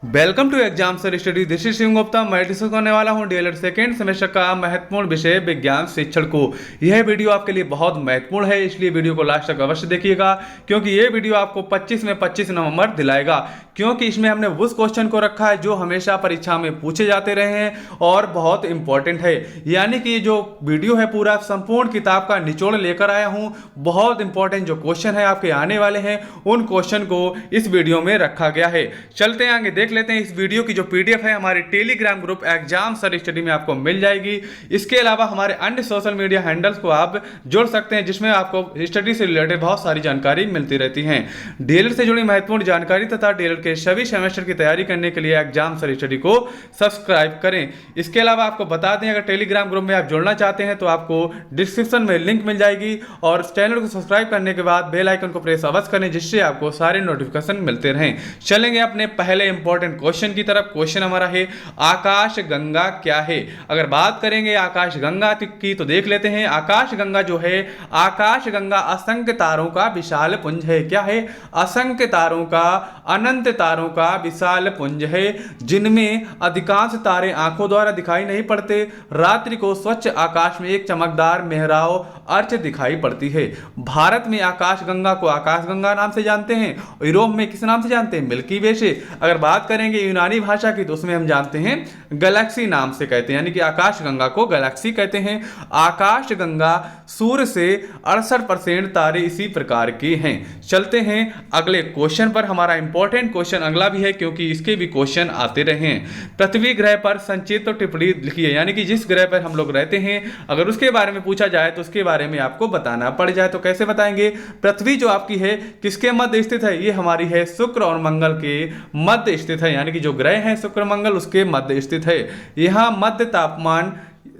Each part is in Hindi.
Welcome to exam sir study. This is Shiv Gupta. मैं डिस्कस करने वाला हूं डीएलएड सेकेंड सेमेस्टर का महत्वपूर्ण विषय विज्ञान शिक्षण को। यह वीडियो आपके लिए बहुत महत्वपूर्ण है, इसलिए वीडियो को लास्ट तक अवश्य देखिएगा, क्योंकि यह वीडियो आपको 25 में 25 नवंबर दिलाएगा। क्योंकि इसमें हमने उस क्वेश्चन को रखा है जो हमेशा परीक्षा में पूछे जाते रहे हैं और बहुत इंपॉर्टेंट है। यानी कि जो वीडियो है पूरा संपूर्ण किताब का निचोड़ लेकर आया हूं। बहुत इंपॉर्टेंट जो क्वेश्चन है आपके आने वाले हैं, उन क्वेश्चन को इस वीडियो में रखा गया है। चलते हैं आगे, देख लेते हैं इस वीडियो की जो पीडीएफ है हमारे Telegram group exam sir study में आपको मिल जाएगी। इसके अलावा हमारे अन्य सोशल मीडिया हैंडल्स को आप जुड़ सकते हैं, जिसमें आपको स्टडी से रिलेटेड बहुत सारी जानकारी मिलती रहती है। डीएलएड से जुड़ी महत्वपूर्ण जानकारी तथा डीएलएड के सभी सेमेस्टर की तैयारी करने के लिए एग्जाम सर स्टडी को सब्सक्राइब करें। इसके अलावा आपको बता दें, अगर टेलीग्राम ग्रुप में आप जुड़ना चाहते हैं तो आपको डिस्क्रिप्शन में लिंक मिल जाएगी, और चैनल को सब्सक्राइब करने के बाद बेल आइकन को प्रेस अवश्य करें, जिससे आपको सारे नोटिफिकेशन मिलते रहें। चलेंगे अपने पहले इंपॉर्टेंट क्वेश्चन की तरफ। क्वेश्चन हमारा है आकाश गंगा क्या है। अगर बात करेंगे आकाश गंगा की तो देख लेते हैं, आकाश गंगा जो है, आकाश गंगा असंख्य तारों का विशाल पुंज है। क्या है? असंख्य तारों का, अनंत तारों का विशाल पुंज है, जिनमें अधिकांश तारे आंखों द्वारा दिखाई नहीं पड़ते। रात्रि को स्वच्छ आकाश में एक चमकदार मेहराब अर्च दिखाई पड़ती है। भारत में आकाश गंगा को आकाश गंगा नाम से जानते हैं, यूरोप में किस नाम से जानते हैं? मिल्की वे से। अगर बात करेंगे यूनानी भाषा की तो उसमें हम जानते हैं गैलेक्सी नाम से कहते हैं, यानी कि आकाश गंगा को गैलेक्सी कहते हैं। आकाश गंगा सूर्य से 68% तारे इसी प्रकार के हैं। चलते हैं अगले क्वेश्चन पर। हमारा इंपॉर्टेंट क्वेश्चन अगला भी है, क्योंकि इसके भी क्वेश्चन आते रहे हैं। पृथ्वी ग्रह पर संक्षिप्त टिप्पणी लिखिए, यानी कि जिस ग्रह पर हम लोग रहते हैं अगर उसके बारे में पूछा जाए तो उसके बारे में आपको बताना पड़ जाए तो कैसे बताएंगे? पृथ्वी जो आपकी है किसके मध्य स्थित है? ये हमारी है शुक्र और मंगल के मध्य स्थित है, यानी कि जो ग्रह है शुक्र मंगल उसके मध्य स्थित है। यहाँ मध्य तापमान,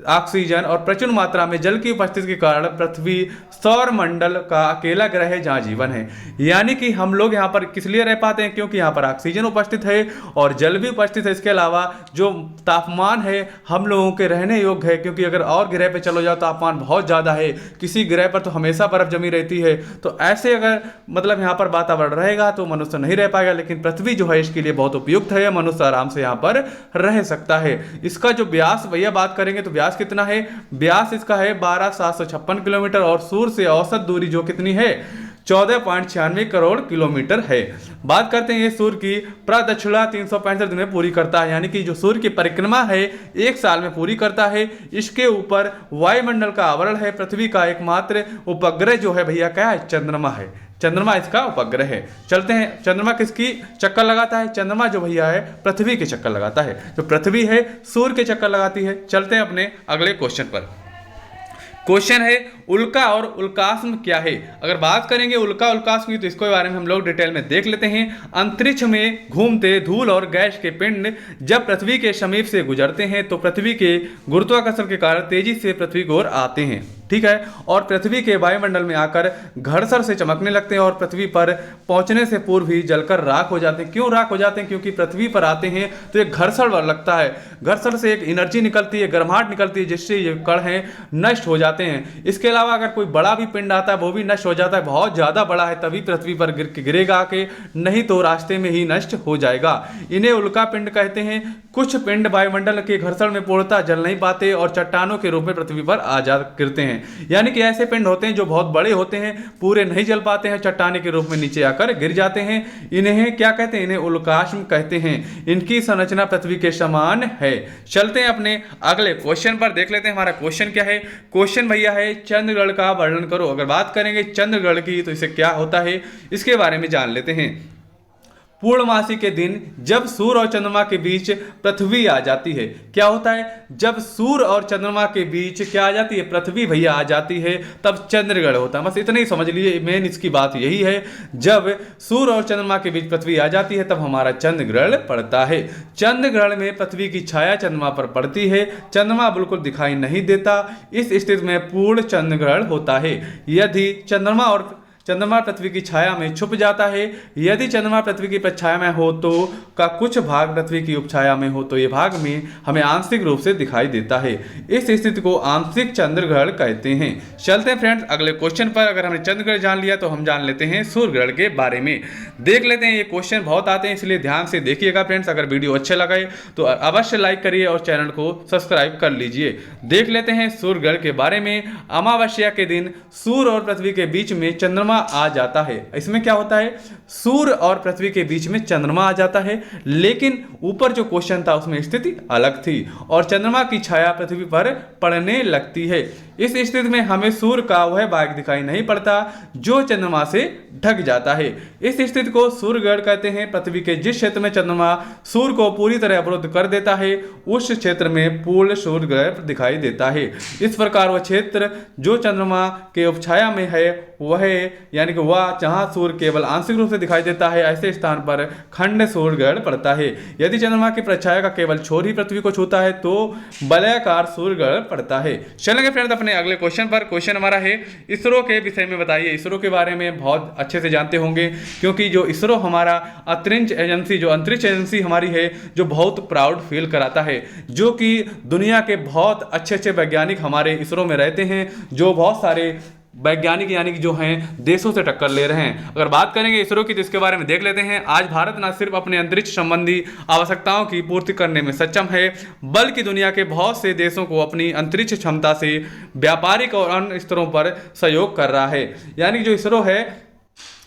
ऑक्सीजन और प्रचुर मात्रा में जल की उपस्थिति के कारण पृथ्वी सौर मंडल का अकेला ग्रह है जहां जीवन है। यानी कि हम लोग यहाँ पर किस लिए रह पाते हैं? क्योंकि यहाँ पर ऑक्सीजन उपस्थित है और जल भी उपस्थित है। इसके अलावा जो तापमान है हम लोगों के रहने योग्य है, क्योंकि अगर और ग्रह पे चलो जाओ तापमान बहुत ज़्यादा है, किसी ग्रह पर तो हमेशा बर्फ जमी रहती है। तो ऐसे अगर मतलब यहाँ पर वातावरण रहेगा तो मनुष्य नहीं रह पाएगा, लेकिन पृथ्वी जो है इसके लिए बहुत उपयुक्त है, मनुष्य आराम से यहाँ पर रह सकता है। इसका जो व्यास भैया बात करेंगे तो व्यास कितना है? व्यास इसका है 12,756 किलोमीटर, और सूर्य से औसत दूरी जो कितनी है? 14.96 करोड़ किलोमीटर है। बात करते हैं ये सूर्य की प्रदक्षिणा 365 दिन में पूरी करता है, यानी कि जो सूर्य की परिक्रमा है एक साल में पूरी करता है। इसके ऊपर वायुमंडल का आवरण है। पृथ्वी का एकमात्र उपग्रह जो है भैया क्या है? चंद्रमा है। चंद्रमा इसका उपग्रह है। चलते हैं, चंद्रमा किसकी चक्कर लगाता है? चंद्रमा जो भैया है पृथ्वी के चक्कर लगाता है। जो पृथ्वी है सूर्य के चक्कर लगाती है। चलते हैं अपने अगले क्वेश्चन पर। क्वेश्चन है उल्का और उल्कास्म क्या है। अगर बात करेंगे उल्का उल्कास्म की तो इसके बारे में हम लोग डिटेल में देख लेते हैं। अंतरिक्ष में घूमते धूल और गैस के पिंड जब पृथ्वी के समीप से गुजरते हैं तो पृथ्वी के गुरुत्वाकर्षण के कारण तेजी से पृथ्वी की ओर आते हैं, ठीक है, और पृथ्वी के वायुमंडल में आकर घर्षण से चमकने लगते हैं और पृथ्वी पर पहुंचने से पूर्व ही जलकर राख हो जाते हैं। क्यों राख हो जाते हैं? क्योंकि पृथ्वी पर आते हैं तो एक घर्षण लगता है, घर्षण से एक एनर्जी निकलती है, गर्माहट निकलती है, जिससे ये कण हैं नष्ट हो जाते हैं। इसके अलावा अगर कोई बड़ा भी पिंड आता है वो भी नष्ट हो जाता है, बहुत ज्यादा बड़ा है तभी पृथ्वी पर गिरेगा आके, नहीं तो रास्ते में ही नष्ट हो जाएगा। इन्हें उल्का पिंड कहते हैं। कुछ पिंड वायुमंडल के घर्षण में पूर्णतः जल नहीं पाते और चट्टानों के रूप में पृथ्वी पर आ जा गिरते हैं। यानी कि ऐसे पिंड होते हैं जो बहुत बड़े होते हैं, पूरे नहीं जल पाते हैं, चट्टाने के रूप में नीचे आकर गिर जाते हैं। इन्हें क्या कहते हैं? इन्हें उल्कास्म कहते हैं। इनकी संरचना पृथ्वी के समान है। चलते हैं अपने अगले क्वेश्चन पर, देख लेते हैं हमारा क्वेश्चन क्या है। क्वेश्चन भैया है चंद्रग्रहण का वर्णन करो। अगर बात करेंगे चंद्रग्रहण की तो इसे क्या होता है इसके बारे में जान लेते हैं। पूर्णमासी के दिन जब सूर्य और चंद्रमा के बीच पृथ्वी आ जाती है। क्या होता है? जब सूर्य और चंद्रमा के बीच क्या आ जाती है? पृथ्वी भैया आ जाती है, तब चंद्रग्रहण होता है। बस इतना ही समझ लीजिए, मेन इसकी बात यही है। जब सूर्य और चंद्रमा के बीच पृथ्वी आ जाती है तब हमारा चंद्रग्रहण पड़ता है। चंद्रग्रहण में पृथ्वी की छाया चंद्रमा पर पड़ती है, चंद्रमा बिल्कुल दिखाई नहीं देता। इस स्थिति में पूर्ण चंद्रग्रहण होता है। यदि चंद्रमा और चंद्रमा पृथ्वी की छाया में छुप जाता है। यदि चंद्रमा पृथ्वी की प्रछाया में हो तो का कुछ भाग पृथ्वी की उपछाया में हो तो ये भाग में हमें आंशिक रूप से दिखाई देता है। इस स्थिति को आंशिक चंद्र ग्रहण कहते हैं। चलते हैं फ्रेंड्स अगले क्वेश्चन पर। अगर हमने चंद्र ग्रहण जान लिया तो हम जान लेते हैं सूर्य ग्रहण के बारे में। देख लेते हैं, ये क्वेश्चन बहुत आते हैं इसलिए ध्यान से देखिएगा फ्रेंड्स। अगर वीडियो अच्छे लगे तो अवश्य लाइक करिए और चैनल को सब्सक्राइब कर लीजिए। देख लेते हैं सूर्य ग्रहण के बारे में। अमावस्या के दिन सूर्य और पृथ्वी के बीच में चंद्रमा आ जाता है। इसमें क्या होता है, सूर्य और पृथ्वी के बीच में चंद्रमा आ जाता है, लेकिन ऊपर जो क्वेश्चन था उसमें स्थिति अलग थी और चंद्रमा की छाया पृथ्वी पर पड़ने लगती है। इस स्थिति में हमें सूर्य का वह भाग दिखाई नहीं पड़ता जो चंद्रमा से ढक जाता है। इस स्थिति को सूर्य ग्रहण कहते हैं। पृथ्वी के जिस क्षेत्र में चंद्रमा सूर्य को पूरी तरह अवरुद्ध कर देता है उस क्षेत्र में पूर्ण सूर्य ग्रहण दिखाई देता है। इस प्रकार वह क्षेत्र जो चंद्रमा के उपछाया में है वह यानी कि वह जहां सूर्य केवल आंशिक रूप से दिखाई देता है ऐसे स्थान पर खंड सूर्य ग्रहण पड़ता है। यदि चंद्रमा की प्रछाया का केवल छोर ही पृथ्वी को छूता है तो वलयाकार सूर्य ग्रहण पड़ता है। चलेंगे फ्रेंड्स अपने अगले क्वेश्चन पर। क्वेश्चन हमारा है इसरो के विषय में बताइए। इसरो के बारे में बहुत अच्छे से जानते होंगे क्योंकि जो इसरो हमारा अंतरिक्ष एजेंसी जो अंतरिक्ष एजेंसी हमारी है जो बहुत प्राउड फील कराता है, जो कि दुनिया के बहुत अच्छे अच्छे वैज्ञानिक हमारे इसरो में रहते हैं, जो बहुत सारे वैज्ञानिक यानी कि जो हैं देशों से टक्कर ले रहे हैं। अगर बात करेंगे इसरो की तो इसके बारे में देख लेते हैं। आज भारत न सिर्फ अपने अंतरिक्ष संबंधी आवश्यकताओं की पूर्ति करने में सक्षम है बल्कि दुनिया के बहुत से देशों को अपनी अंतरिक्ष क्षमता से व्यापारिक और अन्य स्तरों पर सहयोग कर रहा है। यानी जो इसरो है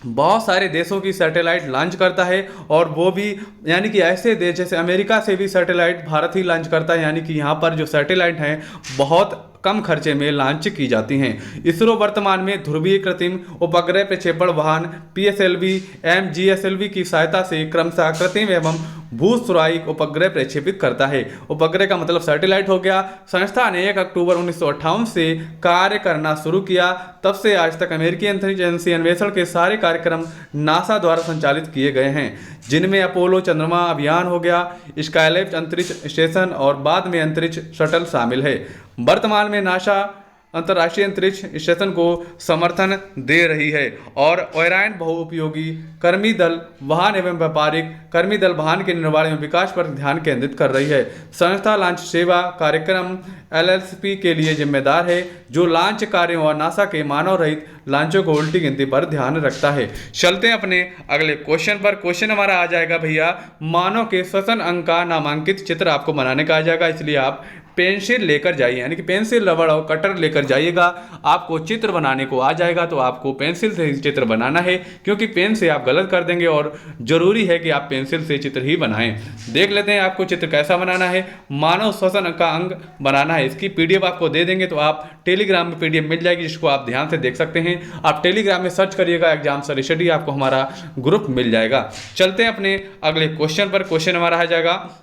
बहुत सारे देशों की सैटेलाइट लॉन्च करता है और वो भी यानी कि ऐसे देश जैसे अमेरिका से भी सैटेलाइट भारत ही लॉन्च करता है। यानी कि यहाँ पर जो सैटेलाइट हैं बहुत कम खर्चे में लॉन्च की जाती हैं। इसरो वर्तमान में ध्रुवीय कृत्रिम उपग्रह प्रक्षेपण वाहन PSLV MGSLV की सहायता से क्रमशः कृत्रिम एवं भूस्वायिक उपग्रह प्रक्षेपित करता है। उपग्रह का मतलब सैटेलाइट हो गया। संस्था ने 1 अक्टूबर 1958 से कार्य करना शुरू किया। तब से आज तक अमेरिकी अंतरिक्ष एजेंसी अन्वेषण के सारे कार्यक्रम नासा द्वारा संचालित किए गए हैं, जिनमें अपोलो चंद्रमा अभियान हो गया, स्काईलैब अंतरिक्ष स्टेशन और बाद में अंतरिक्ष शटल शामिल है। वर्तमान में नासा अंतर्राष्ट्रीय अंतरिक्ष स्टेशन को समर्थन दे रही है और ओरायन बहुउपयोगी कर्मी दल वाहन एवं व्यापारिक कर्मी दल वाहन के निर्माण एवं विकास पर ध्यान केंद्रित कर रही है। संस्था लॉन्च सेवा कार्यक्रम LLCP के लिए जिम्मेदार है, जो लॉन्च कार्यों और नासा के मानव रहित लॉन्चों को उल्टी गिनती पर ध्यान रखता है। चलते हैं अपने अगले क्वेश्चन पर। क्वेश्चन हमारा आ जाएगा भैया, मानव के श्वसन अंग का नामांकित चित्र आपको बनाने का आ जाएगा, इसलिए आप पेंसिल लेकर जाइए, यानी कि पेंसिल रबड़ और कटर लेकर जाइएगा। आपको चित्र बनाने को आ जाएगा तो आपको पेंसिल से ही चित्र बनाना है, क्योंकि पेन से आप गलत कर देंगे और जरूरी है कि आप पेंसिल से चित्र ही बनाएं। देख लेते हैं आपको चित्र कैसा बनाना है। मानव श्वसन का अंग बनाना है, इसकी PDF आपको दे देंगे तो आप टेलीग्राम में PDF मिल जाएगी, जिसको आप ध्यान से देख सकते हैं। आप टेलीग्राम में सर्च करिएगा एग्जाम सर स्टडी, आपको हमारा ग्रुप मिल जाएगा। चलते हैं अपने अगले क्वेश्चन पर। क्वेश्चन हमारा आ जाएगा,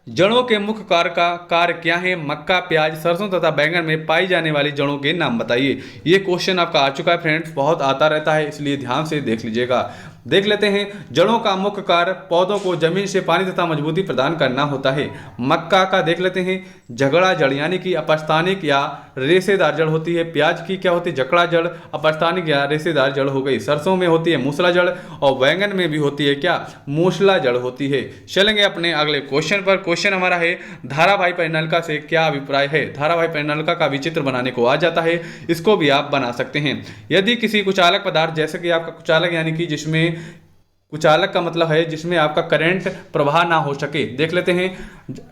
जड़ों के मुख्य कार्य क्या है? मक्का, प्याज, सरसों तथा बैंगन में पाई जाने वाली जड़ों के नाम बताइए। ये क्वेश्चन आपका आ चुका है फ्रेंड्स, बहुत आता रहता है, इसलिए ध्यान से देख लीजिएगा। देख लेते हैं, जड़ों का मुख्य कार्य पौधों को जमीन से पानी तथा मजबूती प्रदान करना होता है। मक्का का देख लेते हैं, झगड़ा जड़ यानी कि अपस्थानिक या रेशेदार जड़ होती है। प्याज की क्या होती है? जकड़ा जड़, अपस्थानिक या रेशेदार जड़ हो गई। सरसों में होती है मूसला जड़ और बैंगन में भी होती है क्या? मूसला जड़ होती है। चलेंगे अपने अगले क्वेश्चन पर। क्वेश्चन हमारा है, धारावाही परिनलिका से क्या अभिप्राय है? धारावाही परिनलिका का भी चित्र बनाने को आ जाता है, इसको भी आप बना सकते हैं। यदि किसी कुचालक पदार्थ जैसे कि आपका कुचालक यानी कि जिसमें कुचालक का मतलब है जिसमें आपका करंट प्रवाह ना हो सके। देख लेते हैं,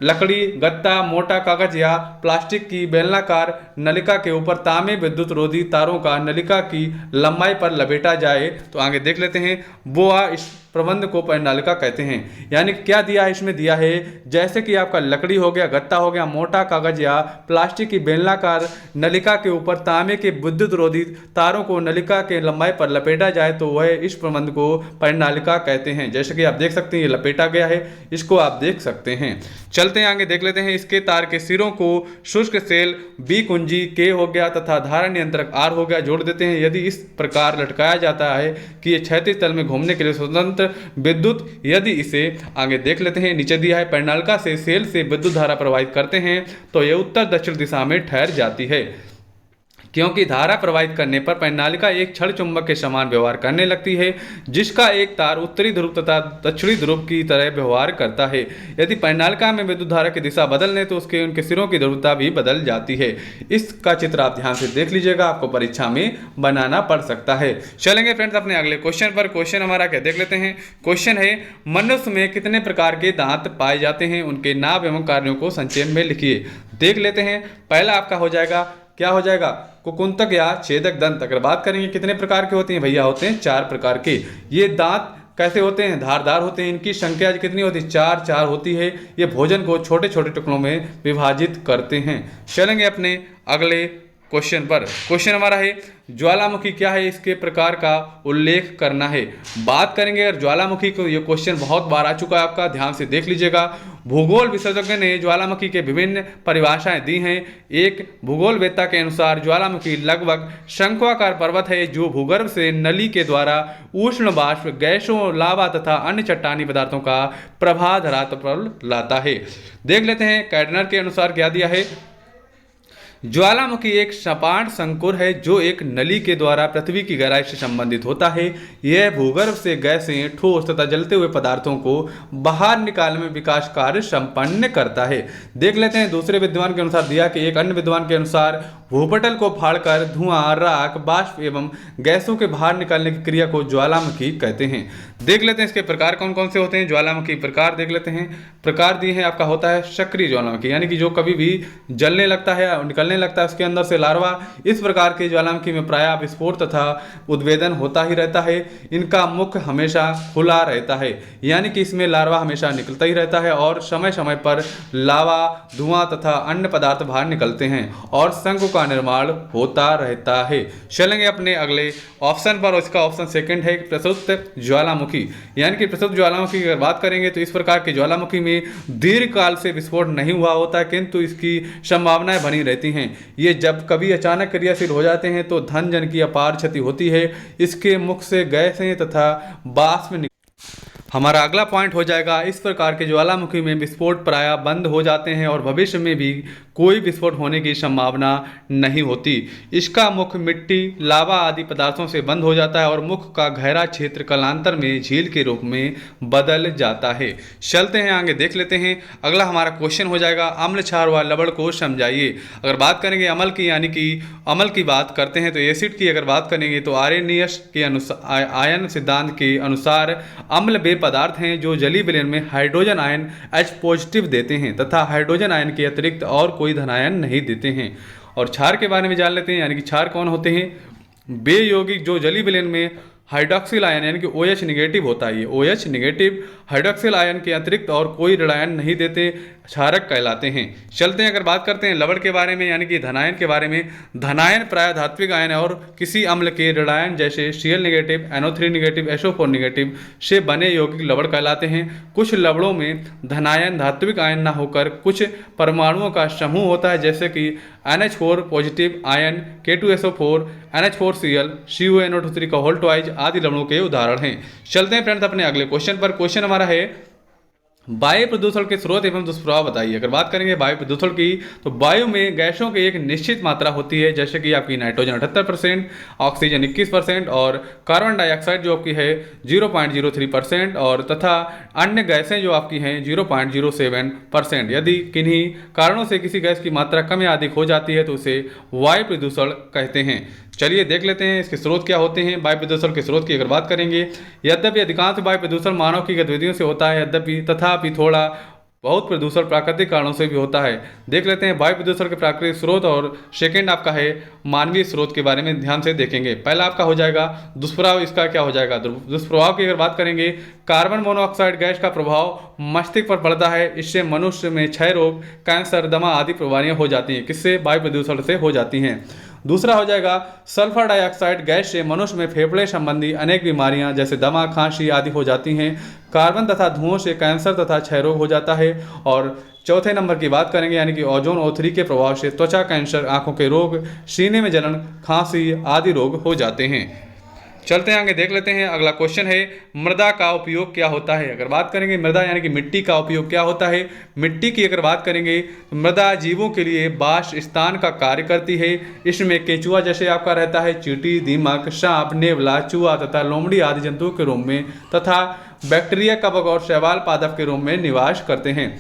लकड़ी, गत्ता, मोटा कागज या प्लास्टिक की बेलनाकार नलिका के ऊपर तांबे विद्युत रोधी तारों का नलिका की लंबाई पर लपेटा जाए तो आगे देख लेते हैं, बोआ इस प्रबंध को परिनालिका कहते हैं। यानी क्या दिया है? इसमें दिया है जैसे कि आपका लकड़ी हो गया, गत्ता हो गया, मोटा कागज या प्लास्टिक की बेलनाकार नलिका के ऊपर तांबे के विद्युत रोधी तारों को नलिका के लंबाई पर लपेटा जाए तो वह इस प्रबंध को परिनालिका कहते हैं। जैसे कि आप देख सकते हैं ये लपेटा गया है, इसको आप देख सकते हैं। चलते हैं आगे देख लेते हैं, इसके तार के सिरों को शुष्क सेल B कुंजी K हो गया तथा धारा नियंत्रक R हो गया जोड़ देते हैं। यदि इस प्रकार लटकाया जाता है कि ये क्षैतिज तल में घूमने के लिए स्वतंत्र विद्युत, यदि इसे आगे देख लेते हैं, नीचे दिया है, परिनालिका से सेल से विद्युत धारा प्रवाहित करते हैं तो यह उत्तर दक्षिण दिशा में ठहर जाती है। क्योंकि धारा प्रवाहित करने पर प्रणालिका एक क्षण चुंबक के समान व्यवहार करने लगती है, जिसका एक तार उत्तरी ध्रुव तथा दक्षिणी ध्रुव की तरह व्यवहार करता है। यदि प्रणालिका में विद्युत धारा की दिशा बदल लें तो उनके सिरों की ध्रुवता भी बदल जाती है। इसका चित्र आप ध्यान से देख लीजिएगा, आपको परीक्षा में बनाना पड़ सकता है। चलेंगे फ्रेंड्स अपने अगले क्वेश्चन पर। क्वेश्चन हमारा क्या देख लेते हैं। क्वेश्चन है, मनुष्य में कितने प्रकार के दांत पाए जाते हैं, उनके नाम एवं कार्यों को संक्षेप में लिखिए। देख लेते हैं। पहला आपका हो जाएगा, क्या हो जाएगा, कुकुंतक या छेदक दंत। अगर बात करेंगे कितने प्रकार के होते हैं भैया, होते हैं 4 प्रकार के। ये दांत कैसे होते हैं, धारदार होते हैं। इनकी संख्या कितनी होती है, 4 होती है। ये भोजन को छोटे छोटे टुकड़ों में विभाजित करते हैं। चलेंगे अपने अगले क्वेश्चन पर। क्वेश्चन हमारा है, ज्वालामुखी क्या है, इसके प्रकार का उल्लेख करना है। बात करेंगे अगर ज्वालामुखी को, ये क्वेश्चन बहुत बार आ चुका है आपका, ध्यान से देख लीजिएगा। भूगोल विशेषज्ञ ने ज्वालामुखी के विभिन्न परिभाषाएं दी हैं। एक भूगोलवेत्ता के अनुसार ज्वालामुखी लगभग शंक्वाकार पर्वत है जो भूगर्भ से नली के द्वारा उष्ण वाष्प, गैसों, लावा तथा अन्य चट्टानी पदार्थों का प्रवाह धरातल पर लाता है। देख लेते हैं कैडनर के अनुसार क्या दिया है। ज्वालामुखी एक सपाट संकुर है जो एक नली के द्वारा पृथ्वी की गहराई से संबंधित होता है। यह भूगर्भ से गैसें, ठोस तथा जलते हुए पदार्थों को बाहर निकालने में विकास कार्य संपन्न करता है। देख लेते हैं दूसरे विद्वान के अनुसार दिया कि एक अन्य विद्वान के अनुसार भूपटल को फाड़कर धुआं, राख, बाष्प एवं गैसों के बाहर निकालने की क्रिया को ज्वालामुखी कहते हैं। देख लेते हैं इसके प्रकार कौन कौन से होते हैं। ज्वालामुखी प्रकार देख लेते हैं। प्रकार दिए हैं, आपका होता है सक्रिय ज्वालामुखी, यानी कि जो कभी भी जलने लगता है, निकलने लगता है उसके अंदर से लार्वा। इस प्रकार के ज्वालामुखी में प्रायः विस्फोट तथा उद्वेदन होता ही रहता है। इनका मुख हमेशा खुला रहता है, यानी कि इसमें लार्वा हमेशा निकलता ही रहता है और समय समय पर लावा, धुआं तथा अन्य पदार्थ बाहर निकलते हैं और शंकु का निर्माण होता रहता है। चलेंगे अपने अगले ऑप्शन पर। इसका ऑप्शन सेकंड है प्रसुप्त ज्वालामुखी, यानी कि प्रसुप्त ज्वालामुखी की अगर बात करेंगे तो इस प्रकार के ज्वालामुखी में दीर्घ काल से विस्फोट नहीं हुआ होता है, किंतु इसकी संभावनाएं बनी रहती हैं। ये जब कभी अचानक क्रियाशील हो जाते हैं तो धन जन की अपार क्षति होती है। इसके मुख से गैसें तथा वाष्प। हमारा अगला पॉइंट हो जाएगा, इस प्रकार के ज्वालामुखी में विस्फोट प्रायः बंद हो जाते हैं और भविष्य में भी कोई विस्फोट होने की संभावना नहीं होती। इसका मुख मिट्टी, लावा आदि पदार्थों से बंद हो जाता है और मुख का गहरा क्षेत्र कालांतर में झील के रूप में बदल जाता है। चलते हैं आगे, देख लेते हैं। अगला हमारा क्वेश्चन हो जाएगा, अम्ल, क्षार व लवण को समझाइए। अगर बात करेंगे अम्ल की, यानी कि अम्ल की बात करते हैं तो एसिड की अगर बात करेंगे तो आर्यनियस के अनुसार, आयन सिद्धांत के अनुसार अम्ल वे पदार्थ हैं जो जलीय विलयन में हाइड्रोजन आयन H पॉजिटिव देते हैं तथा हाइड्रोजन आयन के अतिरिक्त और कोई धन आयन नहीं देते हैं। और क्षार के बारे में जान लेते हैं, यानी कि क्षार कौन होते हैं। वे यौगिक जो जलीय विलयन में हाइड्रोक्सिल आयन यानी कि OH निगेटिव होता है, ये OH निगेटिव हाइड्रोक्सिल आयन के अतिरिक्त और कोई ऋण आयन नहीं देते, क्षारक कहलाते हैं। चलते हैं अगर बात करते हैं लवण के बारे में, यानी कि धनायन के बारे में। धनायन प्राय धात्विक आयन और किसी अम्ल के ऋणायन जैसे Cl negative, NO3 negative, SO4 negative से बने यौगिक लवण कहलाते हैं। कुछ लवणों में धनायन धात्विक आयन न होकर कुछ परमाणुओं का समूह होता है, जैसे कि NH4 positive ion, K2SO4, NH4Cl, CuNO3 का होल ट्वाइज आदि लवणों के उदाहरण हैं। चलते हैं फ्रेंड्स अपने अगले क्वेश्चन पर। क्वेश्चन हमारा है, वायु प्रदूषण के स्रोत एवं दुष्प्रभाव बताइए। अगर बात करेंगे वायु प्रदूषण की तो वायु में गैसों की एक निश्चित मात्रा होती है, जैसे कि आपकी नाइट्रोजन 78%, ऑक्सीजन 21% और कार्बन डाइऑक्साइड जो आपकी है 0.03% और तथा अन्य गैसें जो आपकी हैं 0.07%। यदि किन्हीं कारणों से किसी गैस की मात्रा कम या अधिक हो जाती है तो उसे वायु प्रदूषण कहते हैं। चलिए देख लेते हैं इसके स्रोत क्या होते हैं। वायु प्रदूषण के स्रोत की अगर बात करेंगे, यद्यपि अधिकांश वायु प्रदूषण मानव की गतिविधियों से होता है, यद्यपि तथापि थोड़ा बहुत प्रदूषण प्राकृतिक कारणों से भी होता है। देख लेते हैं वायु प्रदूषण के प्राकृतिक स्रोत और सेकंड आपका है मानवीय स्रोत के बारे में ध्यान से देखेंगे। पहला आपका हो जाएगा दुष्प्रभाव। इसका क्या हो जाएगा, दुष्प्रभाव की अगर बात करेंगे, कार्बन मोनोऑक्साइड गैस का प्रभाव मस्तिष्क पर पड़ता है। इससे मनुष्य में क्षय रोग, कैंसर, दमा आदि बीमारियां हो जाती हैं। किससे, वायु प्रदूषण से हो जाती हैं। दूसरा हो जाएगा सल्फर डाइऑक्साइड गैस से मनुष्य में फेफड़े संबंधी अनेक बीमारियां जैसे दमा, खांसी आदि हो जाती हैं। कार्बन तथा धुओं से कैंसर तथा क्षय रोग हो जाता है। और चौथे नंबर की बात करेंगे, यानी कि ओजोन O3 के प्रभाव से त्वचा कैंसर, आंखों के रोग, सीने में जलन, खांसी आदि रोग हो जाते हैं। चलते हैं आगे, देख लेते हैं। अगला क्वेश्चन है, मृदा का उपयोग क्या होता है। अगर बात करेंगे मृदा यानी कि मिट्टी का उपयोग क्या होता है, मिट्टी की अगर बात करेंगे तो मृदा जीवों के लिए वास स्थान का कार्य करती है। इसमें केंचुआ जैसे आपका रहता है, चींटी, दीमक, सांप, नेवला, चूहा तथा लोमड़ी आदि जंतुओं के रूप में तथा बैक्टीरिया, कवक और शैवाल पादप के रूप में निवास करते हैं।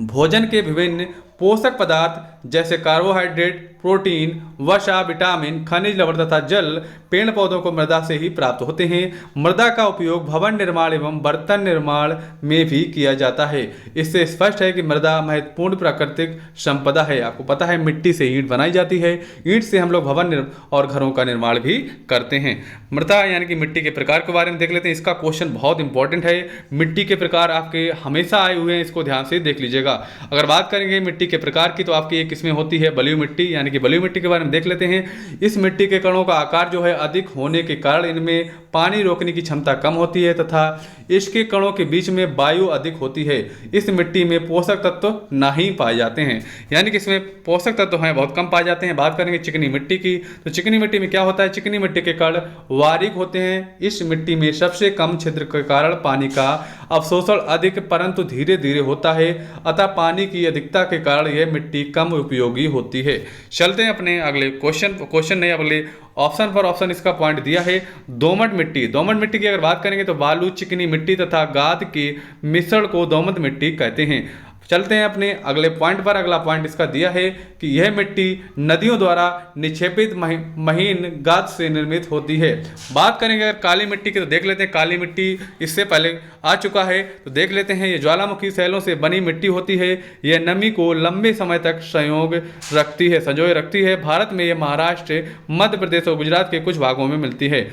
भोजन के विभिन्न पोषक पदार्थ जैसे कार्बोहाइड्रेट, प्रोटीन, वसा, विटामिन, खनिज लवण तथा जल पेड़ पौधों को मृदा से ही प्राप्त होते हैं। मृदा का उपयोग भवन निर्माण एवं बर्तन निर्माण में भी किया जाता है। इससे स्पष्ट है कि मृदा महत्वपूर्ण प्राकृतिक संपदा है। आपको पता है मिट्टी से ईंट बनाई जाती है, ईंट से हम लोग भवन और घरों का निर्माण भी करते हैं। मृदा यानी कि मिट्टी के प्रकार के बारे में देख लेते हैं। इसका क्वेश्चन बहुत इंपॉर्टेंट है। मिट्टी के प्रकार आपके हमेशा आए हुए हैं, इसको ध्यान से देख लीजिएगा। अगर बात करेंगे मिट्टी के प्रकार की तो आपकी एक इसमें होती है बलुई मिट्टी, यानी कि बलुई मिट्टी के बारे में देख लेते हैं। इस मिट्टी के कणों का आकार जो है अधिक होने के कारण इनमें पानी रोकने की क्षमता कम होती है तथा इसके कणों के बीच में वायु अधिक होती है। इस मिट्टी में पोषक तत्व नहीं पाए जाते हैं, यानी कि इसमें पोषक तत्व हैं बहुत कम पाए जाते हैं। बात करेंगे चिकनी मिट्टी की तो चिकनी मिट्टी में क्या होता है, चिकनी मिट्टी के कण बारीक होते हैं। इस मिट्टी में सबसे कम छिद्र के कारण पानी का अवशोषण अधिक परंतु धीरे धीरे होता है, अतः पानी की अधिकता के कारण यह मिट्टी कम उपयोगी होती है। चलते हैं अपने अगले क्वेश्चन नहीं अगले ऑप्शन पर। ऑप्शन इसका पॉइंट दिया है दोमट मिट्टी। दोमट मिट्टी की अगर बात करेंगे तो बालू, चिकनी मिट्टी तथा गाद के मिश्रण को दोमट मिट्टी कहते हैं। चलते हैं अपने अगले पॉइंट पर। अगला पॉइंट इसका दिया है कि यह मिट्टी नदियों द्वारा निक्षेपित महीन गाद से निर्मित होती है। बात करेंगे अगर काली मिट्टी की तो देख लेते हैं। काली मिट्टी इससे पहले आ चुका है तो देख लेते हैं। ये ज्वालामुखी शैलों से बनी मिट्टी होती है। यह नमी को लंबे समय तक संजोए रखती है। भारत में यह महाराष्ट्र, मध्य प्रदेश और गुजरात के कुछ भागों में मिलती है।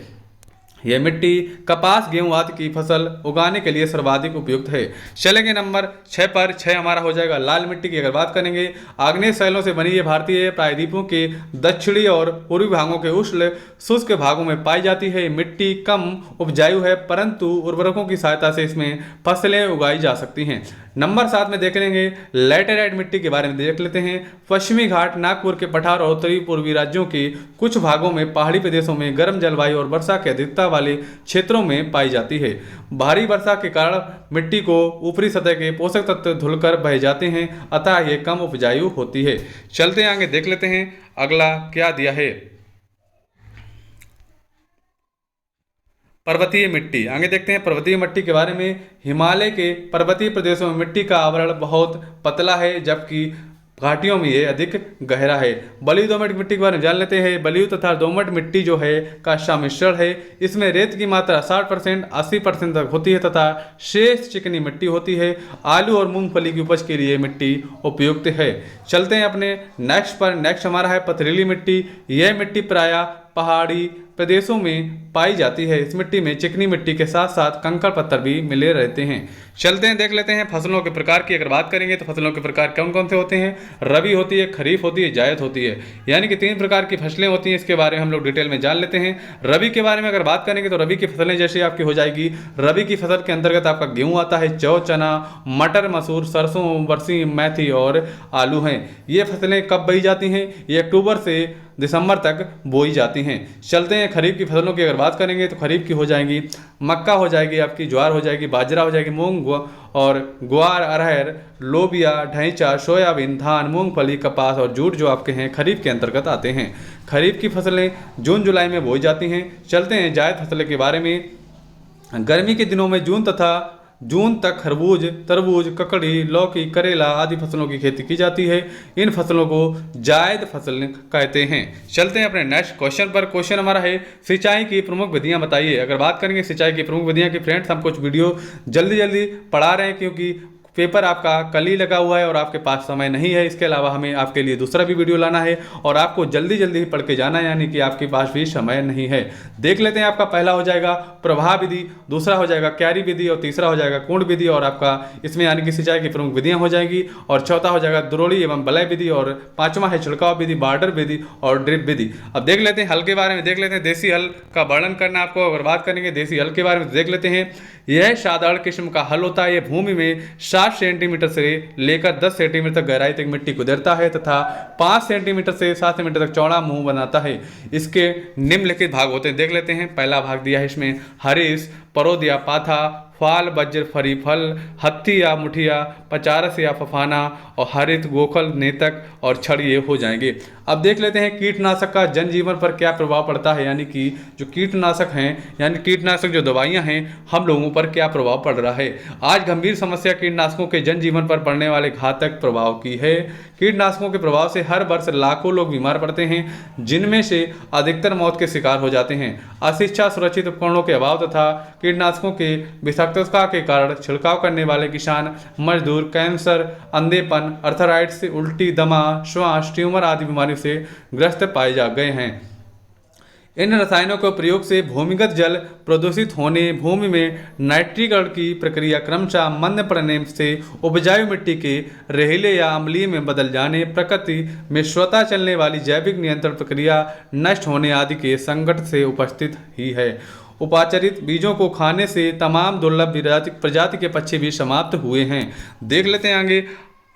यह मिट्टी कपास, गेहूं आदि की फसल उगाने के लिए सर्वाधिक उपयुक्त है। चलेंगे नंबर 6 पर। 6 हमारा हो जाएगा लाल मिट्टी की। अगर बात करेंगे आग्नेय शैलों से बनी ये भारतीय प्रायद्वीपों के दक्षिणी और पूर्वी भागों के उष्ण शुष्क भागों में पाई जाती है। मिट्टी कम उपजाऊ है परंतु उर्वरकों की सहायता से इसमें फसलें उगाई जा सकती हैं। नंबर 7 में देख लेंगे लैटेराइट मिट्टी के बारे में देख लेते हैं। पश्चिमी घाट, नागपुर के पठार और उत्तरी पूर्वी राज्यों के कुछ भागों में, पहाड़ी प्रदेशों में गर्म जलवायु और वर्षा की अधिकता वाले क्षेत्रों में पाई जाती है। भारी वर्षा के कारण मिट्टी को ऊपरी सतह के पोषक तत्व धुलकर बह जाते हैं, अतः ये कम उपजाऊ होती है। चलते आगे देख लेते हैं अगला क्या दिया है। पर्वतीय मिट्टी। आगे देखते हैं पर्वतीय मिट्टी के बारे में। हिमालय के पर्वतीय प्रदेशों में मिट्टी का आवरण बहुत पतला है जबकि घाटियों में ये अधिक गहरा है। बलुई दोमट मिट्टी के बारे में जान लेते हैं। बलुई तथा दोमट मिट्टी जो है का सम्मिश्रण है। इसमें रेत की मात्रा 60% 80% तक होती है तथा शेष चिकनी मिट्टी होती है। आलू और मूंगफली की उपज के लिए मिट्टी उपयुक्त है। चलते हैं अपने नेक्स्ट पर। नेक्स्ट हमारा है पथरीली मिट्टी। यह मिट्टी प्रायः पहाड़ी प्रदेशों में पाई जाती है। इस मिट्टी में चिकनी मिट्टी के साथ साथ कंकड़ पत्थर भी मिले रहते हैं। चलते हैं देख लेते हैं फसलों के प्रकार की। अगर बात करेंगे तो फसलों के प्रकार कौन कौन से होते हैं। रबी होती है, खरीफ होती है, जायद होती है, यानी कि 3 प्रकार की फसलें होती हैं। इसके बारे में हम लोग डिटेल में जान लेते हैं। रबी के बारे में अगर बात करेंगे तो रबी की फसलें जैसे आपकी हो जाएगी। रबी की फसल के अंतर्गत आपका गेहूँ आता है, जौ, चना, मटर, मसूर, सरसों, बरसी, मेथी और आलू हैं। ये फसलें कब बोई जाती हैं, ये अक्टूबर से दिसंबर तक बोई जाती हैं। चलते हैं खरीफ की फसलों की अगर बात करेंगे तो खरीफ की हो जाएंगी मक्का हो जाएगी, आपकी ज्वार हो जाएगी, बाजरा हो जाएगी, मूंग और ग्वार, अरहर, लोबिया, ढैंचा, सोयाबीन, धान, मूंगफली, कपास और जूट जो आपके हैं खरीफ के अंतर्गत आते हैं। खरीफ की फसलें जून जुलाई में बोई जाती हैं। चलते हैं जायद फसलें के बारे में। गर्मी के दिनों में जून तक खरबूज, तरबूज, ककड़ी, लौकी, करेला आदि फसलों की खेती की जाती है। इन फसलों को जायद फसल कहते हैं। चलते हैं अपने नेक्स्ट क्वेश्चन पर। क्वेश्चन हमारा है सिंचाई की प्रमुख विधियां बताइए। अगर बात करेंगे सिंचाई की प्रमुख विधियां की फ्रेंड्स, हम कुछ वीडियो जल्दी पढ़ा रहे हैं क्योंकि पेपर आपका कल ही लगा हुआ है और आपके पास समय नहीं है। इसके अलावा हमें आपके लिए दूसरा भी वीडियो लाना है और आपको जल्दी पढ़ के जाना है, यानी कि आपके पास भी समय नहीं है। देख लेते हैं। आपका पहला हो जाएगा प्रवाह विधि, दूसरा हो जाएगा क्यारी विधि और तीसरा हो जाएगा कुंड विधि और आपका इसमें यानी कि सिंचाई की प्रमुख विधियां हो जाएंगी। और चौथा हो जाएगा द्रोणी एवं बलय विधि और पांचवा है छिड़काव विधि, बार्डर विधि और ड्रिप विधि। अब देख लेते हैं हल के बारे में। देख लेते हैं देसी हल का वर्णन करना आपको। अगर बात करेंगे देसी हल के बारे में देख लेते हैं। यह साधारण किस्म का हल होता है। यह भूमि में 7 सेंटीमीटर से लेकर 10 सेंटीमीटर तक गहराई तक मिट्टी कुदेरता है तथा 5 सेंटीमीटर से 7 सेंटीमीटर तक चौड़ा मुंह बनाता है। इसके निम्नलिखित भाग होते हैं, देख लेते हैं। पहला भाग दिया है इसमें हरीश, परोद या पाथा, फाल, वज्र, फरी, फल, हत्ती या मुठिया, पचारस या फफाना और हरित, गोखल, नेतक और छड़ ये हो जाएंगे। अब देख लेते हैं कीटनाशक का जनजीवन पर क्या प्रभाव पड़ता है, यानी कि जो कीटनाशक हैं यानी कीटनाशक जो दवाइयां हैं हम लोगों पर क्या प्रभाव पड़ रहा है। आज गंभीर समस्या कीटनाशकों के जनजीवन पर पड़ने वाले घातक प्रभाव की है। कीटनाशकों के प्रभाव से हर वर्ष लाखों लोग बीमार पड़ते हैं, जिनमें से अधिकतर मौत के शिकार हो जाते हैं। अशिक्षा, सुरक्षित उपकरणों के अभाव तथा कीटनाशकों के विषाक्तता के कारण छिड़काव करने वाले किसान मजदूर कैंसर, अंधेपन, अर्थराइटिस, उल्टी, दमा, श्वास, ट्यूमर आदि बीमारियों से ग्रस्त पाए जा गए हैं। इन रसायनों के प्रयोग से भूमिगत जल प्रदूषित होने, भूमि में नाइट्रीकरण की प्रक्रिया क्रमशः मंद पड़ने से उपजाऊ मिट्टी के रेतीले या अम्लीय में बदल जाने, प्रकृति में स्वतः चलने वाली जैविक नियंत्रण प्रक्रिया नष्ट होने आदि के संकट से उपस्थित ही है। उपाचरित बीजों को खाने से तमाम दुर्लभ प्रजाति के पक्षी भी समाप्त हुए हैं। देख लेते हैं आगे।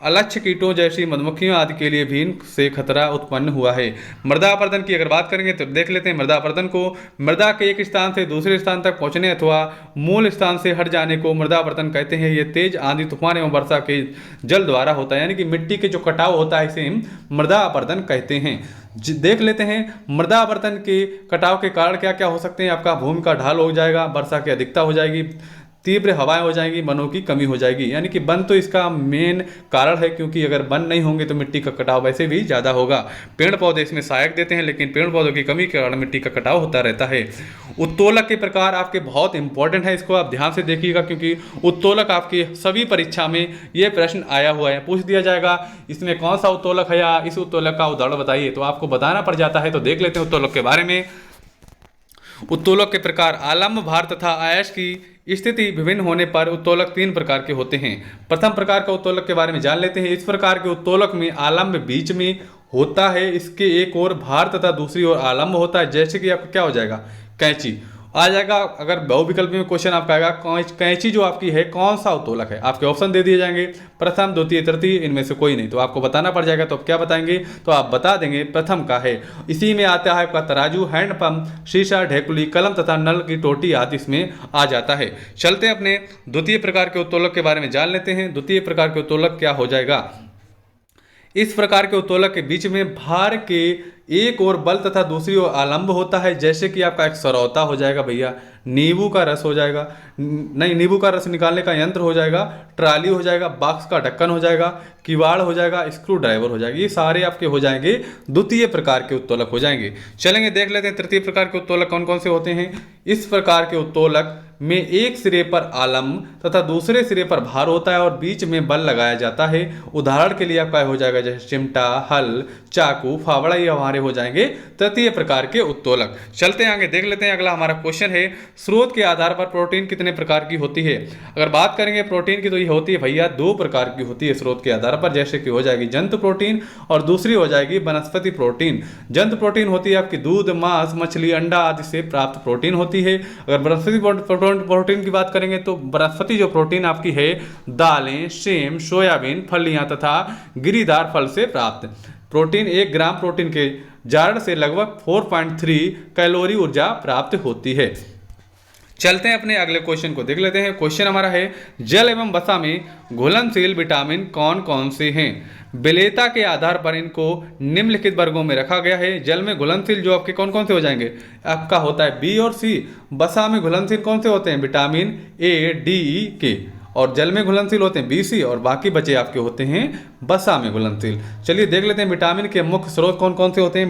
अलक्ष्य कीटों जैसी मधुमक्खियों आदि के लिए भी इनसे खतरा उत्पन्न हुआ है। मृदा अपरदन की अगर बात करेंगे तो देख लेते हैं। मृदा अपरदन को मृदा के एक स्थान से दूसरे स्थान तक पहुंचने अथवा मूल स्थान से हट जाने को मृदा अपरदन कहते हैं। ये तेज आंधी, तूफान एवं वर्षा के जल द्वारा होता है, यानी कि मिट्टी के जो कटाव होता है इसे हम मृदा अपरदन कहते हैं। देख लेते हैं मृदा अपरदन के कटाव के कारण क्या क्या हो सकते हैं। आपका भूमि का ढाल हो जाएगा, वर्षा की अधिकता हो जाएगी, तीव्र हवाएं हो जाएंगी, वनों की कमी हो जाएगी। यानी कि वन तो इसका मेन कारण है, क्योंकि अगर वन नहीं होंगे तो मिट्टी का कटाव वैसे भी ज़्यादा होगा। पेड़ पौधे इसमें सहायक देते हैं, लेकिन पेड़ पौधों की कमी के कारण मिट्टी का कटाव होता रहता है। उत्तोलक के प्रकार आपके बहुत इंपॉर्टेंट है, इसको आप ध्यान से देखिएगा, क्योंकि उत्तोलक आपकी सभी परीक्षा में ये प्रश्न आया हुआ है, पूछ दिया जाएगा इसमें कौन सा उत्तोलक है या इस उत्तोलक का उदाहरण बताइए, तो आपको बताना पड़ जाता है। तो देख लेते हैं उत्तोलक के बारे में। उत्तोलक के प्रकार आलम्ब, भार तथा आयश की स्थिति विभिन्न होने पर उत्तोलक 3 प्रकार के होते हैं। प्रथम प्रकार का उत्तोलक के बारे में जान लेते हैं। इस प्रकार के उत्तोलक में आलम्ब बीच में होता है, इसके एक ओर भार तथा दूसरी ओर आलम्ब होता है। जैसे कि आपका क्या हो जाएगा, कैंची आ जाएगा। अगर बहुविकल्प में क्वेश्चन आपका आएगा कैंची जो आपकी है कौन सा उत्तोलक है, आपके ऑप्शन दे दिए जाएंगे प्रथम, द्वितीय, तृतीय, इनमें से कोई नहीं, तो आपको बताना पड़ जाएगा। तो आप क्या बताएंगे, तो आप बता देंगे प्रथम का है। इसी में आता है आपका तराजू, हैंडपंप, शीशा, ढेकुली, कलम तथा नल की टोटी आदि इसमें आ जाता है। चलते अपने द्वितीय प्रकार के उत्तोलक के बारे में जान लेते हैं। द्वितीय प्रकार के उत्तोलक क्या हो जाएगा। इस प्रकार के उत्तोलक के बीच में भार के एक और बल तथा दूसरी ओर आलंब होता है। जैसे कि आपका एक सरौता हो जाएगा भैया, नींबू का रस हो जाएगा, नहीं नींबू का रस निकालने का यंत्र हो जाएगा, ट्राली हो जाएगा, बॉक्स का ढक्कन हो जाएगा, किवाड़ हो जाएगा, स्क्रू ड्राइवर हो जाएगा। ये सारे आपके हो जाएंगे द्वितीय प्रकार के उत्तोलक हो जाएंगे। चलेंगे देख लेते हैं तृतीय प्रकार के उत्तोलक कौन कौन से होते हैं। इस प्रकार के उत्तोलक में एक सिरे पर आलम्ब तथा दूसरे सिरे पर भार होता है और बीच में बल लगाया जाता है। उदाहरण के लिए आपका हो जाएगा जैसे चिमटा, हल, चाकू, फावड़ा, ये हमारे हो जाएंगे तृतीय प्रकार के उत्तोलक। चलते हैं आगे देख लेते हैं। अगला हमारा क्वेश्चन है स्रोत के आधार पर प्रोटीन कितने प्रकार की होती है। अगर बात करेंगे प्रोटीन की तो ये होती है भैया 2 प्रकार की होती है स्रोत के आधार पर। जैसे कि हो जाएगी जंतु प्रोटीन और दूसरी हो जाएगी वनस्पति प्रोटीन। जंतु प्रोटीन होती है आपकी दूध, मांस, मछली, अंडा आदि से प्राप्त प्रोटीन होती है। अगर वनस्पति प्रोटीन की बात करेंगे तो वनस्पति जो प्रोटीन आपकी है दालें, सेम, सोयाबीन, फलियां तथा गिरीदार फल से प्राप्त प्रोटीन। 1 ग्राम प्रोटीन के जारड़ से लगभग 4.3 कैलोरी ऊर्जा प्राप्त होती है। चलते हैं अपने अगले क्वेश्चन को देख लेते हैं। क्वेश्चन हमारा है जल एवं वसा में घुलनशील विटामिन कौन कौन से हैं। विलेयता के आधार पर इनको निम्नलिखित वर्गों में रखा गया है। जल में घुलनशील जो आपके कौन कौन से हो जाएंगे, आपका होता है बी और सी। वसा में घुलनशील कौन से होते हैं, विटामिन ए, डी, ई, के। और जल में घुलनशील होते हैं बी, सी और बाकी बचे आपके होते हैं वसा में घुलनशील। चलिए देख लेते हैं विटामिन के मुख्य स्रोत कौन कौन से होते हैं।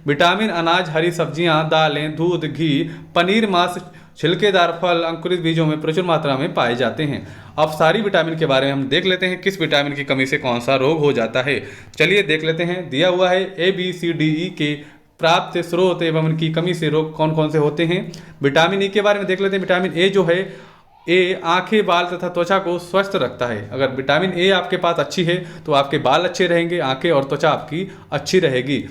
विटामिन अनाज, हरी सब्जियां, दालें, दूध, घी, पनीर, मांस, छिलकेदार फल, अंकुरित बीजों में प्रचुर मात्रा में पाए जाते हैं। अब सारी विटामिन के बारे में हम देख लेते हैं किस विटामिन की कमी से कौन सा रोग हो जाता है। चलिए देख लेते हैं। दिया हुआ है ए, बी, सी, डी, ई के प्राप्त स्रोत एवं उनकी कमी से रोग कौन कौन से होते हैं। विटामिन ई के बारे में देख लेते हैं। विटामिन ए जो है, ए आंखें, बाल तथा त्वचा को स्वस्थ रखता है। अगर विटामिन ए आपके पास अच्छी है तो आपके बाल अच्छे रहेंगे, आंखें और त्वचा आपकी अच्छी रहेगी।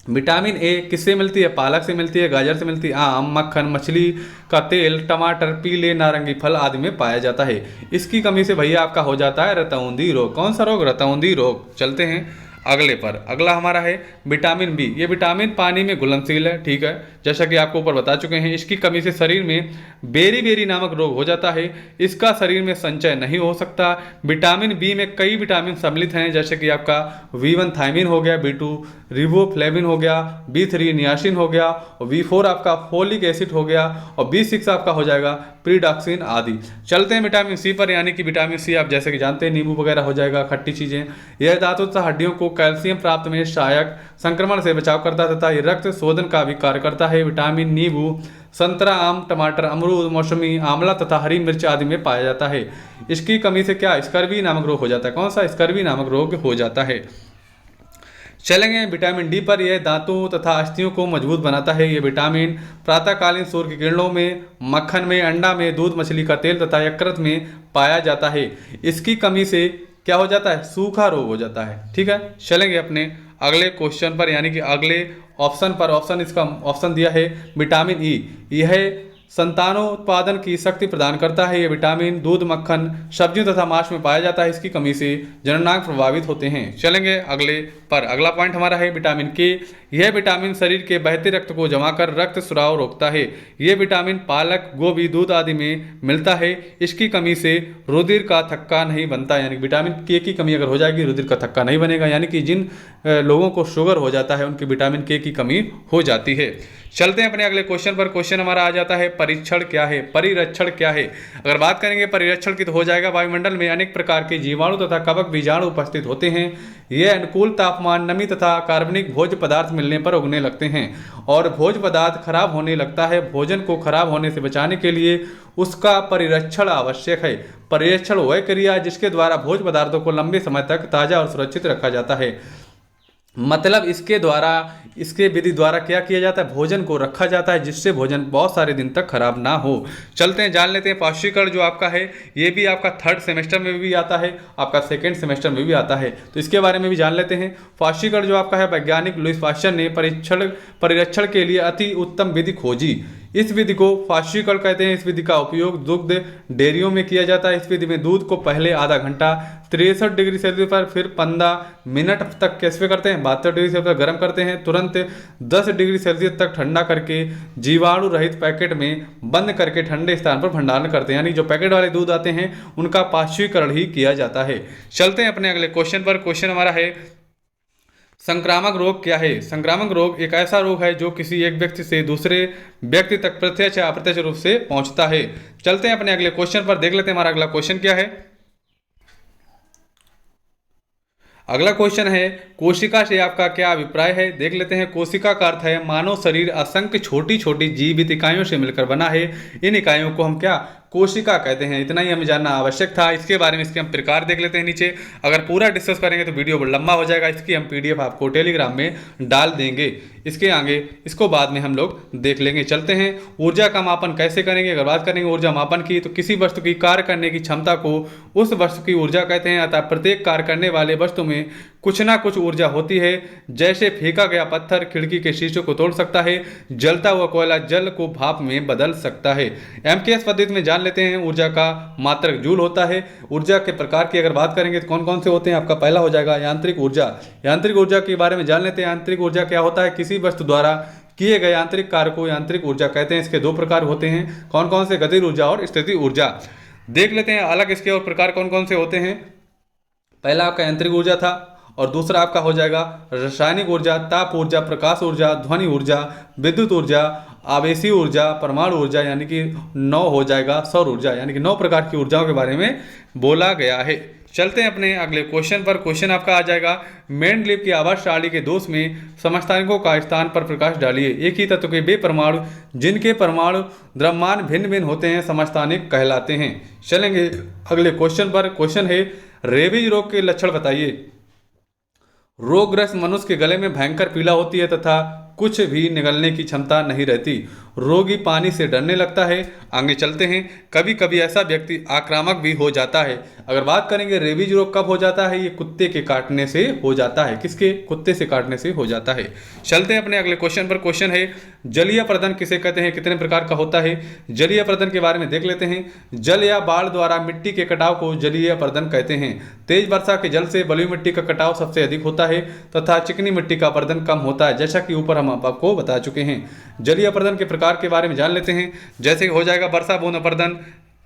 विटामिन ए किससे मिलती है? पालक से मिलती है, गाजर से मिलती है, आम, मक्खन, मछली का तेल, टमाटर, पीले नारंगी फल आदि में पाया जाता है। इसकी कमी से भैया आपका हो जाता है रतौंधी रोग। कौन सा रोग? रतौंधी रोग। चलते हैं अगले पर। अगला हमारा है विटामिन बी। ये विटामिन पानी में घुलनशील है, ठीक है, जैसा कि आपको ऊपर बता चुके हैं। इसकी कमी से शरीर में बेरी नामक रोग हो जाता है। इसका शरीर में संचय नहीं हो सकता। विटामिन बी में कई विटामिन सम्मिलित हैं, जैसे कि आपका V1 थायमिन हो गया, B2 रिबोफ्लेविन हो गया, B3 नियासिन हो गया, और V4 आपका फोलिक एसिड हो गया, और B6 आपका हो जाएगा प्रीडाक्सिन आदि। चलते हैं विटामिन सी पर, यानी कि विटामिन सी आप जैसे कि जानते हैं नींबू वगैरह हो जाएगा, खट्टी चीज़ें। यह धातु तथा हड्डियों को कैल्शियम प्राप्त में सहायक, संक्रमण से बचाव करता तथा ये रक्त शोधन का भी कार्य करता है। विटामिन नींबू, संतरा, आम, टमाटर, अमरूद, मौसमी, आंवला तथा हरी मिर्च आदि में पाया जाता है। इसकी कमी से क्या? स्कर्वी नामक रोग हो जाता है। कौन सा? स्कर्वी नामक रोग हो जाता है। चलेंगे विटामिन डी पर। यह दांतों तथा अस्थियों को मजबूत बनाता है। ये विटामिन प्रातःकालीन सूर्य की किरणों में, मक्खन में, अंडा में, दूध, मछली का तेल तथा यकृत में पाया जाता है। इसकी कमी से क्या हो जाता है? सूखा रोग हो जाता है। ठीक है, चलेंगे अपने अगले क्वेश्चन पर, यानी कि अगले ऑप्शन पर। इसका ऑप्शन दिया है विटामिन ई। यह संतानोत्पादन की शक्ति प्रदान करता है। यह विटामिन दूध, मक्खन, सब्जियों तथा मांस में पाया जाता है। इसकी कमी से जननांग प्रभावित होते हैं। चलेंगे अगले पर। अगला पॉइंट हमारा है विटामिन के। यह विटामिन शरीर के बहते रक्त को जमा कर रक्त स्राव रोकता है। यह विटामिन पालक, गोभी, दूध आदि में मिलता है। इसकी कमी से रुधिर का थक्का नहीं बनता, यानी विटामिन के की कमी अगर हो जाएगी रुधिर का थक्का नहीं बनेगा, यानी कि जिन लोगों को शुगर हो जाता है उनकी विटामिन के की कमी हो जाती है। चलते हैं अपने अगले क्वेश्चन पर। क्वेश्चन हमारा आ जाता है परीक्षण क्या है? परिरक्षण क्या है? अगर बात करेंगे परिरक्षण की तो हो जाएगा वायुमंडल में अनेक प्रकार के जीवाणु तथा कवक बीजाणु उपस्थित होते हैं। ये अनुकूल तापमान, नमी तथा कार्बनिक भोज्य पदार्थ मिलने पर उगने लगते हैं, और भोज्य पदार्थ खराब होने लगता है। भोजन को खराब होने से बचाने के लिए उसका परिरक्षण आवश्यक है। परिरक्षण वह क्रिया जिसके द्वारा भोज्य पदार्थों को लंबे समय तक ताजा और सुरक्षित रखा जाता है। मतलब इसके विधि द्वारा क्या किया जाता है? भोजन को रखा जाता है जिससे भोजन बहुत सारे दिन तक खराब ना हो। चलते हैं जान लेते हैं पाश्चीकरण जो आपका है, ये भी आपका 3rd सेमेस्टर में भी आता है, आपका 2nd सेमेस्टर में भी आता है, तो इसके बारे में भी जान लेते हैं। पाश्चीकरण जो आपका है, वैज्ञानिक लुईस पाश्चर ने परिरक्षण के लिए अति उत्तम विधि खोजी। इस विधि को पाश्चीकरण कहते हैं। इस विधि का उपयोग दुग्ध डेयरियों में किया जाता है। इस विधि में दूध को पहले आधा घंटा 63 डिग्री सेल्सियस पर, फिर 15 मिनट तक कैसे करते हैं? 72 डिग्री सेल्सियस गर्म करते हैं, तुरंत 10 डिग्री सेल्सियस तक ठंडा करके जीवाणु रहित पैकेट में बंद करके ठंडे स्थान पर भंडारण करते हैं। यानी जो पैकेट वाले दूध आते हैं उनका पाश्चीकरण ही किया जाता है। चलते हैं अपने अगले क्वेश्चन पर। क्वेश्चन हमारा है संक्रामक रोग क्या है? संक्रामक रोग एक ऐसा रोग है जो किसी एक व्यक्ति से दूसरे व्यक्ति तक प्रत्यक्ष या अप्रत्यक्ष रूप से पहुंचता है। चलते हैं अपने अगले क्वेश्चन पर, देख लेते हैं हमारा अगला क्वेश्चन क्या है। अगला क्वेश्चन है कोशिका से आपका क्या अभिप्राय है? देख लेते हैं। कोशिका का अर्थ है मानव शरीर असंख्य छोटी छोटी जीवित इकाइयों से मिलकर बना है। इन इकाइयों को हम क्या कोशिका कहते हैं। इतना ही हमें जानना आवश्यक था। इसके बारे में इसके हम प्रकार देख लेते हैं नीचे। अगर पूरा डिस्कस करेंगे तो वीडियो लंबा हो जाएगा। इसकी हम PDF आपको टेलीग्राम में डाल देंगे। इसके आगे इसको बाद में हम लोग देख लेंगे। चलते हैं ऊर्जा का मापन कैसे करेंगे। अगर बात करेंगे ऊर्जा मापन की, तो किसी वस्तु की कार्य करने की क्षमता को उस वस्तु की ऊर्जा कहते हैं। अतः प्रत्येक कार्य करने वाले वस्तु में कुछ ना कुछ ऊर्जा होती है। जैसे फेंका गया पत्थर खिड़की के शीशे को तोड़ सकता है, जलता हुआ कोयला जल को भाप में बदल सकता है। MKS पद्धति में जान लेते हैं ऊर्जा का मात्रक जूल होता है। ऊर्जा के प्रकार की अगर बात करेंगे तो कौन कौन से होते हैं? आपका पहला हो जाएगा यांत्रिक ऊर्जा। यांत्रिक ऊर्जा के बारे में जान लेते हैं। यांत्रिक ऊर्जा क्या होता है? किसी वस्तु द्वारा किए गए यांत्रिक कार्य को यांत्रिक ऊर्जा कहते हैं। इसके 2 प्रकार होते हैं। कौन कौन से? गतिज ऊर्जा और स्थितिज ऊर्जा। देख लेते हैं अलग इसके और प्रकार कौन कौन से होते हैं। पहला आपका यांत्रिक ऊर्जा था, और दूसरा आपका हो जाएगा रासायनिक ऊर्जा, ताप ऊर्जा, प्रकाश ऊर्जा, ध्वनि ऊर्जा, विद्युत ऊर्जा, आवेशी ऊर्जा, परमाणु ऊर्जा, यानी कि 9 हो जाएगा सौर ऊर्जा। यानी कि 9 प्रकार की ऊर्जाओं के बारे में बोला गया है। चलते हैं अपने अगले क्वेश्चन पर। क्वेश्चन आपका आ जाएगा मेंडलीव की आवर्त सारणी के दोष में समस्थानिकों का स्थान पर प्रकाश डालिए। एक ही तत्व के वे परमाणु जिनके परमाणु द्रव्यमान भिन्न भिन्न होते हैं समस्थानिक कहलाते हैं। चलेंगे अगले क्वेश्चन पर। क्वेश्चन है रेबीज रोग के लक्षण बताइए। रोगग्रस्त मनुष्य के गले में भयंकर पीड़ा होती है तथा कुछ भी निगलने की क्षमता नहीं रहती। रोगी पानी से डरने लगता है। आगे चलते हैं, कभी कभी ऐसा व्यक्ति आक्रामक भी हो जाता है। अगर बात करेंगे रेबीज रोग कब हो जाता है, ये कुत्ते के काटने से हो जाता है। किसके? कुत्ते से काटने से हो जाता है। चलते हैं अपने अगले क्वेश्चन पर। क्वेश्चन है जलीय प्रदन किसे कहते हैं, कितने प्रकार का होता है? जलीय प्रदन के बारे में देख लेते हैं। जल या बाढ़ द्वारा मिट्टी के कटाव को जलीय प्रदन कहते हैं। तेज वर्षा के जल से बलुई मिट्टी का कटाव सबसे अधिक होता है तथा चिकनी मिट्टी का प्रदन कम होता है, जैसा कि ऊपर हम आपको बता चुके हैं। जलीय प्रदन के प्रकार के बारे में जान लेते हैं। जैसे हो जाएगा वर्षा बूंद अपर्दन,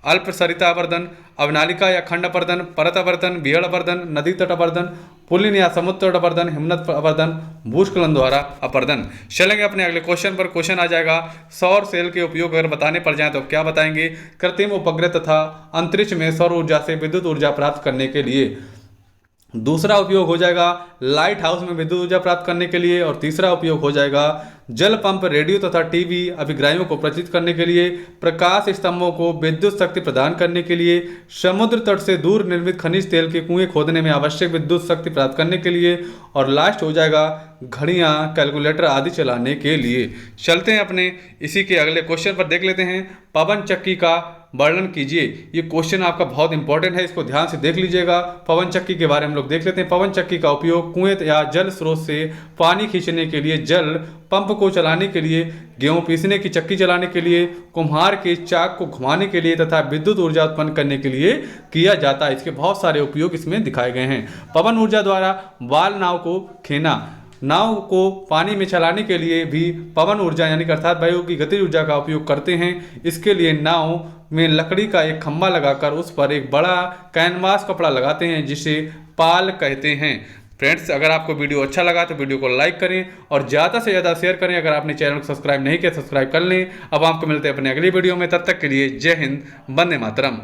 अल्प सरिता अपर्दन, अवनालिका या खंड अपर्दन, परत अपर्दन, बिहड़ अपर्दन, नदी तट अपर्दन, पुलिन या समुद्र तट अपर्दन, हिमनद अपर्दन, भूस्खलन द्वारा अपर्दन। चलेंगे अपने अगले क्वेश्चन पर। क्वेश्चन आ जाएगा सौर सेल के उपयोग अगर बताने पड़ जाए तो क्या बताएंगे? कृत्रिम उपग्रह तथा अंतरिक्ष में सौर ऊर्जा से विद्युत ऊर्जा प्राप्त करने के लिए। दूसरा उपयोग हो जाएगा लाइट हाउस में विद्युत ऊर्जा प्राप्त करने के लिए। और तीसरा उपयोग हो जाएगा जल पंप, रेडियो तथा टीवी अभिग्राहियों को प्रचित करने के लिए, प्रकाश स्तंभों को विद्युत शक्ति प्रदान करने के लिए, समुद्र तट से दूर निर्मित खनिज तेल के कुएं खोदने में आवश्यक विद्युत शक्ति प्राप्त करने के लिए, और लास्ट हो जाएगा घड़ियां, कैलकुलेटर आदि चलाने के लिए। चलते हैं अपने इसी के अगले क्वेश्चन पर देख लेते हैं। पवन चक्की का वर्णन कीजिए। ये क्वेश्चन आपका बहुत इंपॉर्टेंट है, इसको ध्यान से देख लीजिएगा। पवन चक्की के बारे में हम लोग देख लेते हैं। पवन चक्की का उपयोग कुएं या जल स्रोत से पानी खींचने के लिए, जल पंप को चलाने के लिए, गेहूं पीसने की चक्की चलाने के लिए, कुम्हार के चाक को घुमाने के लिए तथा विद्युत ऊर्जा उत्पन्न करने के लिए किया जाता है। इसके बहुत सारे उपयोग इसमें दिखाए गए हैं। पवन ऊर्जा द्वारा बाल नाव को खेना, नाव को पानी में चलाने के लिए भी पवन ऊर्जा यानी कि अर्थात वायु की गतिज ऊर्जा का उपयोग करते हैं। इसके लिए नाव में लकड़ी का एक खंभा लगाकर उस पर एक बड़ा कैनवास कपड़ा लगाते हैं जिसे पाल कहते हैं। फ्रेंड्स, अगर आपको वीडियो अच्छा लगा तो वीडियो को लाइक करें और ज़्यादा से ज़्यादा शेयर करें। अगर आपने चैनल को सब्सक्राइब नहीं किया सब्सक्राइब कर लें। अब आपको मिलते हैं अपने अगली वीडियो में, तब तक के लिए जय हिंद, वंदे मातरम।